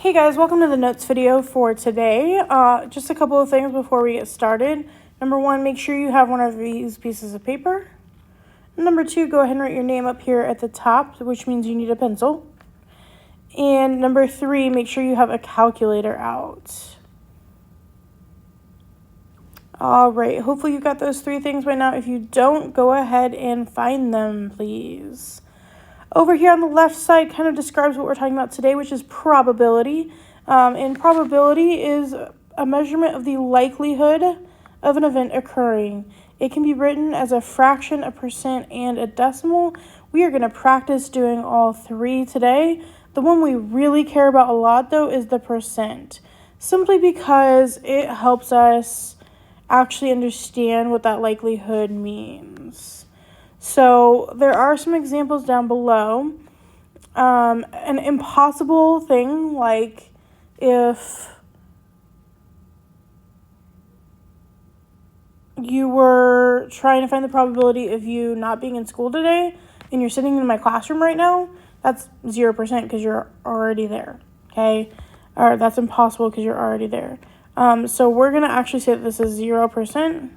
Hey guys, welcome to the notes video for today. Just a couple of things before we get started. Number one, make sure you have one of these pieces of paper. Number two, go ahead and write your name up here at the top, which means you need a pencil. And number three, make sure you have a calculator out. All right, hopefully you got those three things by now. If you don't, go ahead and find them, please. Over here on the left side kind of describes what we're talking about today, which is probability. And probability is a measurement of the likelihood of an event occurring. It can be written as a fraction, a percent, and a decimal. We are going to practice doing all three today. The one we really care about a lot, though, is the percent, simply because it helps us actually understand what that likelihood means. So there are some examples down below. An impossible thing, like if you were trying to find the probability of you not being in school today and you're sitting in my classroom right now, that's 0% because you're already there, okay? Or that's impossible because you're already there. So we're going to actually say that this is 0%.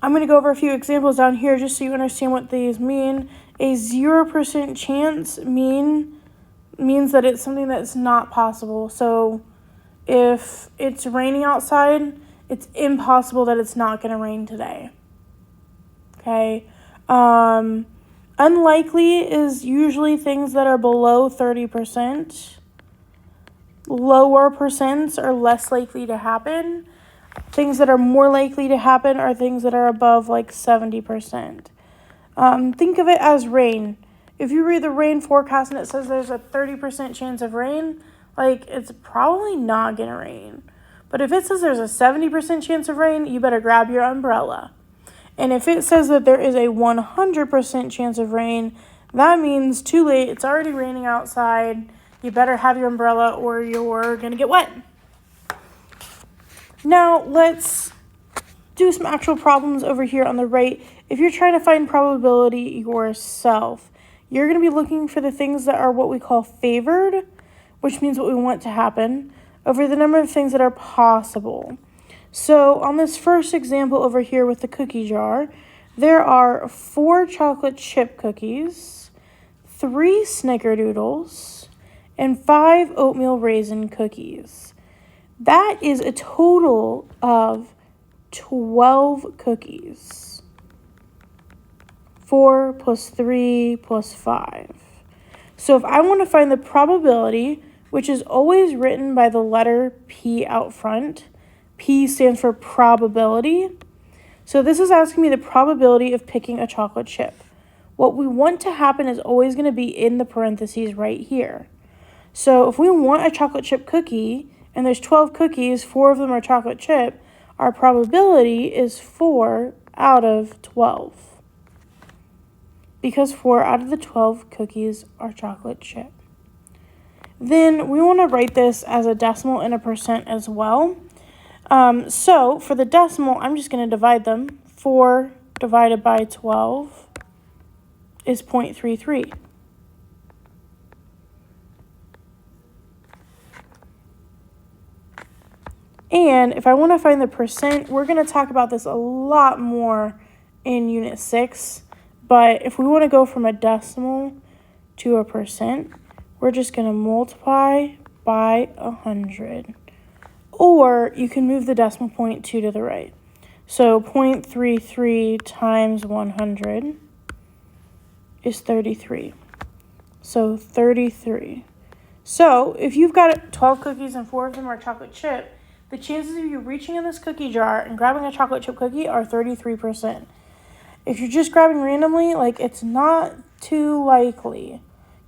I'm going to go over a few examples down here just so you understand what these mean. A 0% chance means that it's something that's not possible. So if it's raining outside, it's impossible that it's not going to rain today. Okay. Unlikely is usually things that are below 30%. Lower percents are less likely to happen. Things that are more likely to happen are things that are above like 70%. Think of it as rain. If you read the rain forecast and it says there's a 30% chance of rain, like it's probably not going to rain. But if it says there's a 70% chance of rain, you better grab your umbrella. And if it says that there is a 100% chance of rain, that means too late. It's already raining outside. You better have your umbrella or you're going to get wet. Now, let's do some actual problems over here on the right. If you're trying to find probability yourself, you're going to be looking for the things that are what we call favored, which means what we want to happen, over the number of things that are possible. So on this first example over here with the cookie jar, there are 4 chocolate chip cookies, 3 snickerdoodles, and 5 oatmeal raisin cookies. That is a total of 12 cookies. 4 plus 3 plus 5. So if I want to find the probability, which is always written by the letter P out front, P stands for probability. So this is asking me the probability of picking a chocolate chip. What we want to happen is always going to be in the parentheses right here. So if we want a chocolate chip cookie, and there's 12 cookies, 4 of them are chocolate chip, our probability is 4 out of 12. Because 4 out of the 12 cookies are chocolate chip. Then we want to write this as a decimal and a percent as well. So for the decimal, I'm just going to divide them. 4 divided by 12 is 0.33. And if I want to find the percent, we're going to talk about this a lot more in Unit 6. But if we want to go from a decimal to a percent, we're just going to multiply by 100. Or you can move the decimal point 2 to the right. So 0.33 times 100 is 33. So 33. So if you've got 12 cookies and 4 of them are chocolate chip, the chances of you reaching in this cookie jar and grabbing a chocolate chip cookie are 33%. If you're just grabbing randomly, like it's not too likely.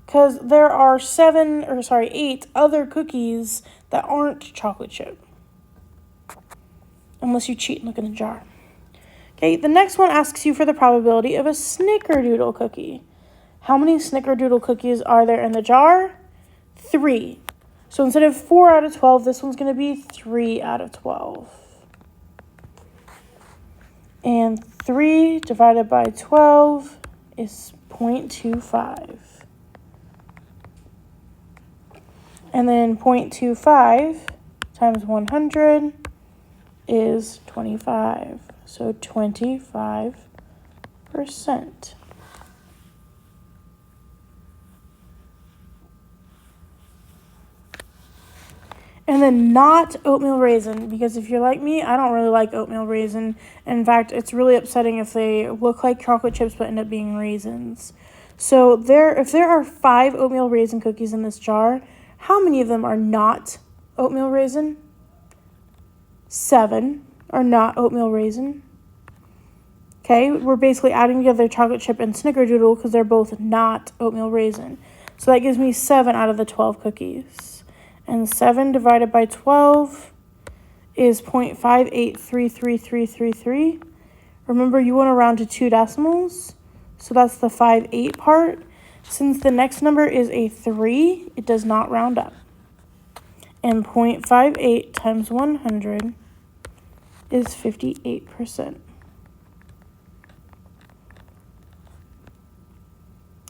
Because there are 8 other cookies that aren't chocolate chip. Unless you cheat and look in the jar. Okay, the next one asks you for the probability of a snickerdoodle cookie. How many snickerdoodle cookies are there in the jar? 3. So instead of 4 out of 12, this one's going to be 3 out of 12. And 3 divided by 12 is 0.25. And then 0.25 times 100 is 25. So 25%. And then not oatmeal raisin, because if you're like me, I don't really like oatmeal raisin. In fact, it's really upsetting if they look like chocolate chips but end up being raisins. So if there are 5 oatmeal raisin cookies in this jar, how many of them are not oatmeal raisin? 7 are not oatmeal raisin. Okay, we're basically adding together chocolate chip and snickerdoodle because they're both not oatmeal raisin. So that gives me 7 out of the 12 cookies. And 7 divided by 12 is 0.583333. Remember, you want to round to 2 decimals, so that's the 5/8 part. Since the next number is a 3, it does not round up. And 0.58 times 100 is 58%.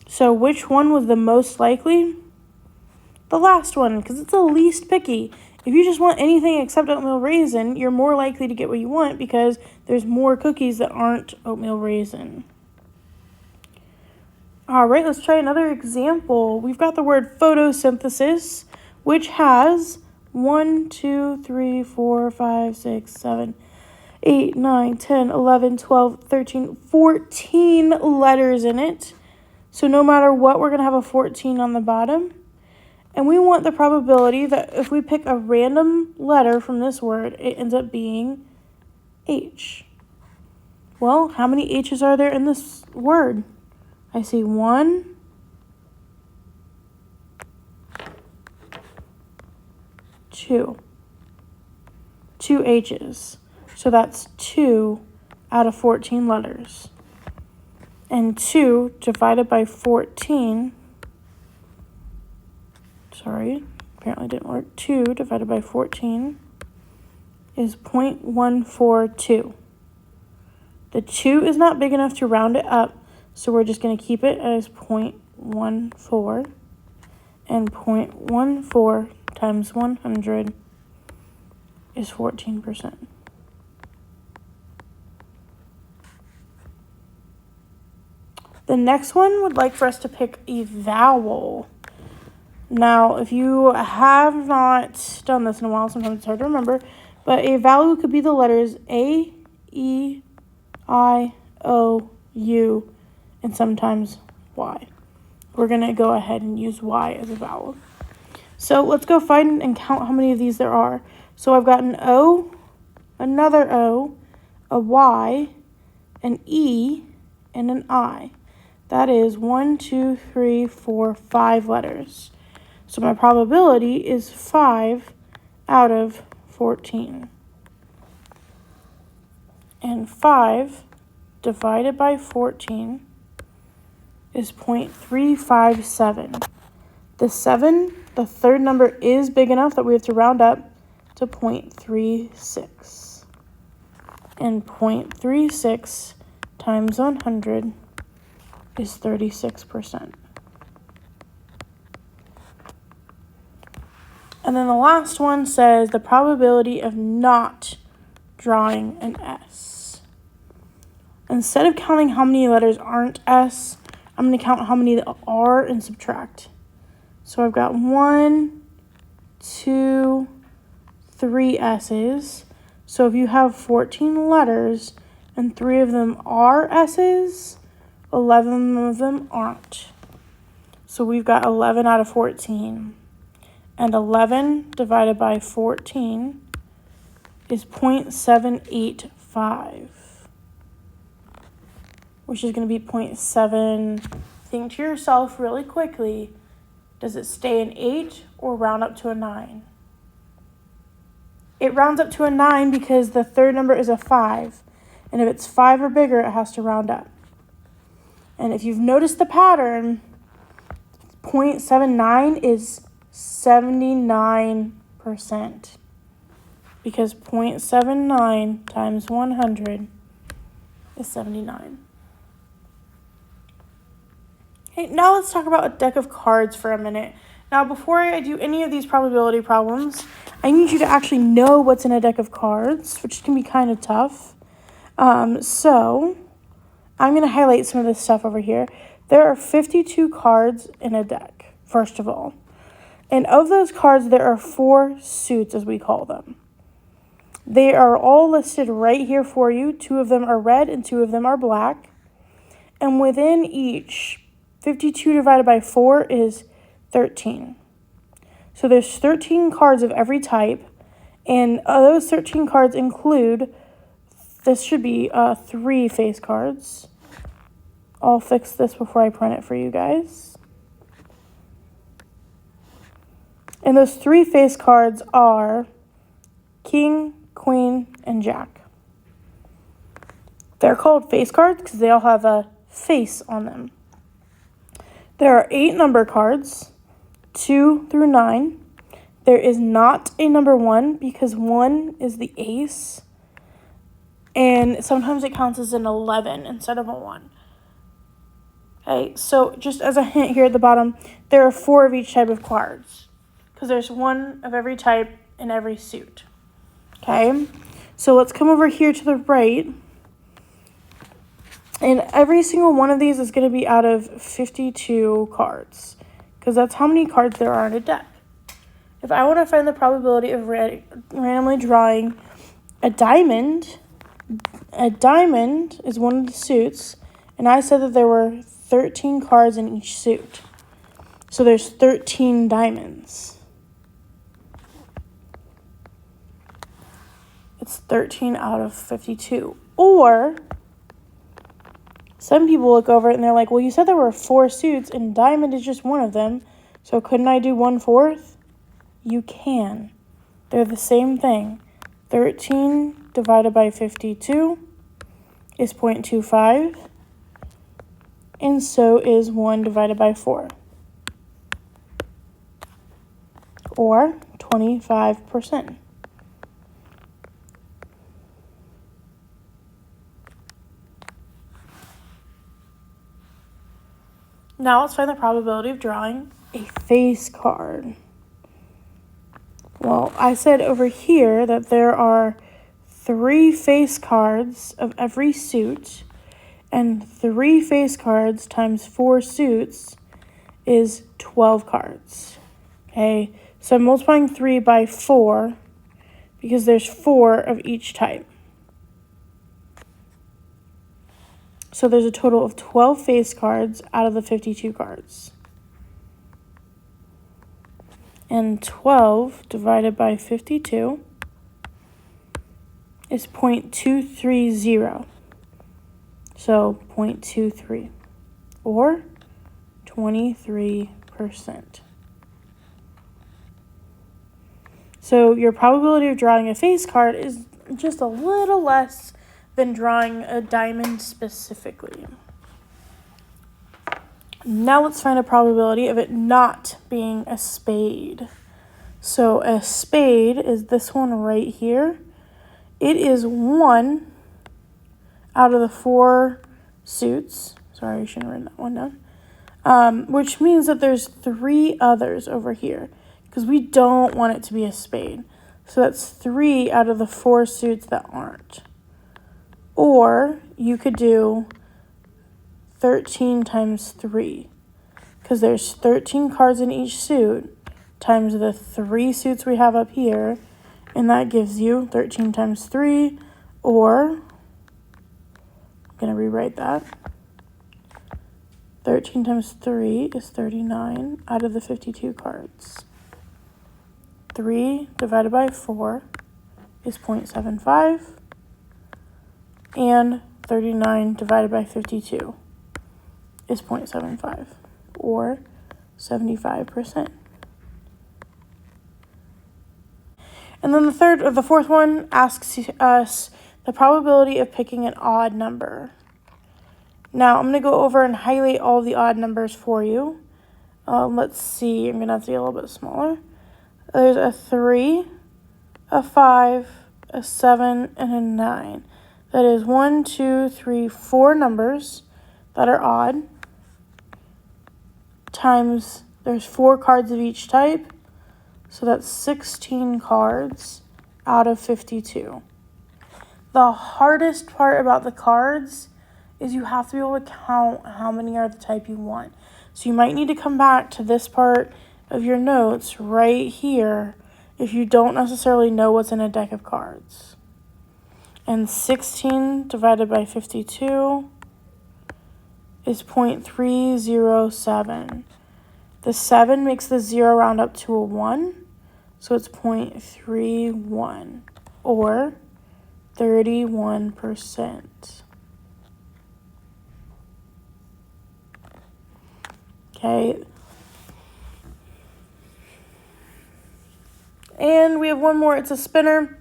So which one was the most likely? The last one, because it's the least picky. If you just want anything except oatmeal raisin, you're more likely to get what you want because there's more cookies that aren't oatmeal raisin. All right, let's try another example. We've got the word photosynthesis, which has 1, 2, 3, 4, 5, 6, 7, 8, 9, 10, 11, 12, 13, 14 letters in it. So no matter what, we're going to have a 14 on the bottom. And we want the probability that if we pick a random letter from this word, it ends up being H. Well, how many H's are there in this word? I see 1, 2. 2 H's. So that's 2 out of 14 letters. And 2 divided by 14, apparently didn't work. 2 divided by 14 is 0.142. The 2 is not big enough to round it up, so we're just going to keep it as 0.14. And 0.14 times 100 is 14%. The next one would like for us to pick a vowel. Now, if you have not done this in a while, sometimes it's hard to remember, but a vowel could be the letters A, E, I, O, U, and sometimes Y. We're going to go ahead and use Y as a vowel. So let's go find and count how many of these there are. So I've got an O, another O, a Y, an E, and an I. That is 1, 2, 3, 4, 5 letters. So my probability is 5 out of 14. And 5 divided by 14 is 0.357. The 7, the third number, is big enough that we have to round up to 0.36. And 0.36 times 100 is 36%. And then the last one says the probability of not drawing an S. Instead of counting how many letters aren't S, I'm going to count how many are and subtract. So I've got 1, 2, 3 S's. So if you have 14 letters and 3 of them are S's, 11 of them aren't. So we've got 11 out of 14. And 11 divided by 14 is 0.785, which is going to be 0.7. Think to yourself really quickly, does it stay an 8 or round up to a 9? It rounds up to a 9 because the third number is a 5. And if it's 5 or bigger, it has to round up. And if you've noticed the pattern, 0.79 is 79%, because 0.79 times 100 is 79. Okay, now let's talk about a deck of cards for a minute. Now, before I do any of these probability problems, I need you to actually know what's in a deck of cards, which can be kind of tough. So I'm going to highlight some of this stuff over here. There are 52 cards in a deck, first of all. And of those cards, there are 4 suits, as we call them. They are all listed right here for you. 2 of them are red and 2 of them are black. And within each, 52 divided by 4 is 13. So there's 13 cards of every type. And those 13 cards include, this should be 3 face cards. I'll fix this before I print it for you guys. And those 3 face cards are King, Queen, and Jack. They're called face cards because they all have a face on them. There are 8 number cards, 2 through 9. There is not a number 1 because 1 is the ace. And sometimes it counts as an 11 instead of a 1. Okay, so just as a hint here at the bottom, there are 4 of each type of cards, because there's 1 of every type in every suit. Okay, so let's come over here to the right. And every single one of these is going to be out of 52 cards, because that's how many cards there are in a deck. If I want to find the probability of randomly drawing a diamond is one of the suits, and I said that there were 13 cards in each suit. So there's 13 diamonds. It's 13 out of 52. Or some people look over it and they're like, well, you said there were 4 suits and diamond is just one of them. So couldn't I do 1/4? You can. They're the same thing. 13 divided by 52 is 0.25. And so is 1 divided by 4. Or 25%. Now let's find the probability of drawing a face card. Well, I said over here that there are 3 face cards of every suit, and 3 face cards times 4 suits is 12 cards. Okay, so I'm multiplying 3 by 4 because there's 4 of each type. So there's a total of 12 face cards out of the 52 cards. And 12 divided by 52 is 0.230. So 0.23 or 23%. So your probability of drawing a face card is just a little less than drawing a diamond specifically. Now let's find a probability of it not being a spade. So a spade is this one right here. It is 1 out of the 4 suits. Sorry, I shouldn't have written that one down. Which means that there's 3 others over here, because we don't want it to be a spade. So that's 3 out of the 4 suits that aren't. Or you could do 13 times 3, because there's 13 cards in each suit times the 3 suits we have up here, and that gives you 13 times 3, or I'm going to rewrite that. 13 times 3 is 39 out of the 52 cards. 3 divided by 4 is 0.75. And 39 divided by 52 is 0.75, or 75%. And then the fourth one asks us the probability of picking an odd number. Now, I'm going to go over and highlight all the odd numbers for you. Let's see, I'm going to have to get a little bit smaller. There's a 3, a 5, a 7, and a 9. That is 1, 2, 3, 4 numbers that are odd. times, there's 4 cards of each type, so that's 16 cards out of 52. The hardest part about the cards is you have to be able to count how many are the type you want. So you might need to come back to this part of your notes right here if you don't necessarily know what's in a deck of cards. And 16 divided by 52 is 0.307. The 7 makes the 0 round up to a 1, so it's 0.31, or 31%. Okay. And we have one more. It's a spinner.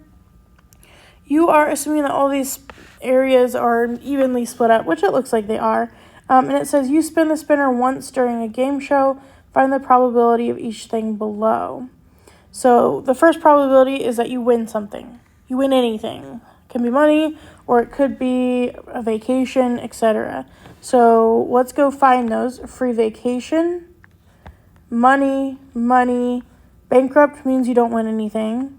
You are assuming that all these areas are evenly split up, which it looks like they are. And it says you spin the spinner once during a game show. Find the probability of each thing below. So the first probability is that you win something. You win anything. It can be money, or it could be a vacation, etc. So let's go find those. Free vacation, money, bankrupt means you don't win anything.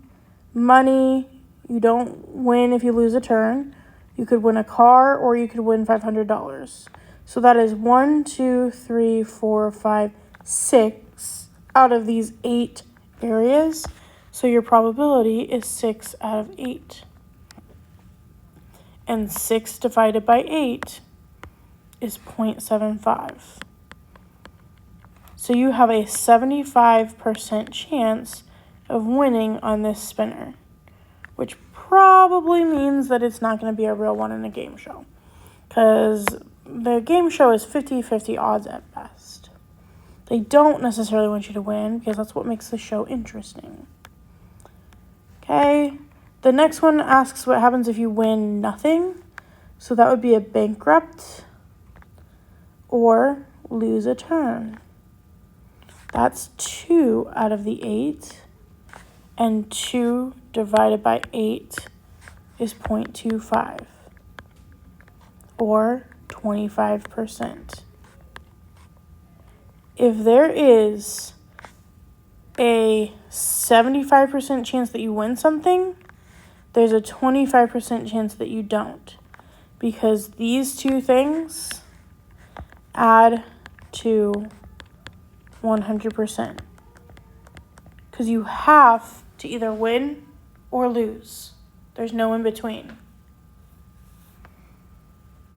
Money, you don't win if you lose a turn. You could win a car, or you could win $500. So that is 1, 2, 3, 4, 5, 6 out of these 8 areas. So your probability is 6 out of 8. And 6 divided by 8 is 0.75. So you have a 75% chance of winning on this spinner, which probably means that it's not going to be a real one in a game show, because the game show is 50-50 odds at best. They don't necessarily want you to win, because that's what makes the show interesting. Okay, the next one asks what happens if you win nothing. So that would be a bankrupt or lose a turn. That's 2 out of the 8. And 2 divided by 8 is 0.25, or 25%. If there is a 75% chance that you win something, there's a 25% chance that you don't, because these two things add to 100%. Because you have to either win or lose. There's no in between.